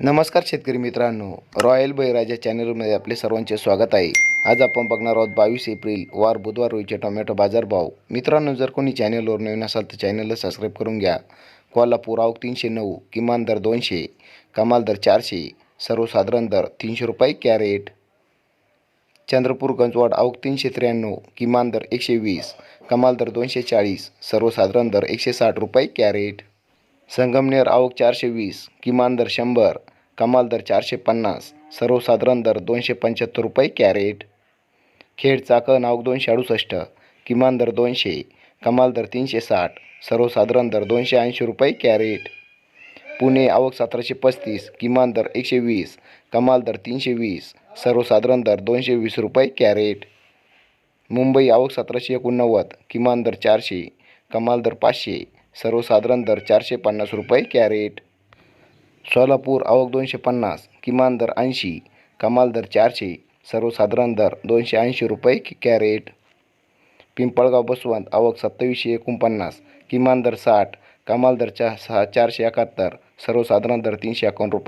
नमस्कार शेतकरी मित्रांनो, रॉयल बळीराजा चॅनलमध्ये आपले सर्वांचे स्वागत आहे. आज आपण बघणार आहोत 22 एप्रिल वार बुधवार रोजीचे टोमॅटो बाजारभाव. मित्रांनो, जर कोणी चॅनलवर नवीन असाल तर चॅनलला सबस्क्राईब करून घ्या. कोल्हापूर आवक 309, किमान दर 200, कमाल दर 400, सर्वसाधारण दर 300 रुपये कॅरेट. चंद्रपूर गंजवाड आवक 393, किमान दर 120, कमाल दर 240, सर्वसाधारण दर 160 रुपये कॅरेट. संगमनेर आवक 420, किमान दर 100, कमाल दर 450, सर्वसाधारण दर 275 रुपये कॅरेट. खेड चाकण आवक 268, किमान दर 200, कमाल दर 360, सर्वसाधारण दर 280 रुपये कॅरेट. पुणे आवक 1735, किमान दर 120, कमाल दर 320, सर्वसाधारण दर 220 रुपये कॅरेट. मुंबई आवक 1789, किमान दर 400, कमाल दर 500, सर्वसाधारण दर 450 रुपये कॅरेट. सोलापूर आवक 250, किमान दर 80, कमाल दर 400, सर्वसाधारण दर 280 रुपये कॅरेट. पिंपळगाव बसवंत आवक 2749, किमान दर 60, कमाल दर 471, सर्वसाधारण दर 351 रुपये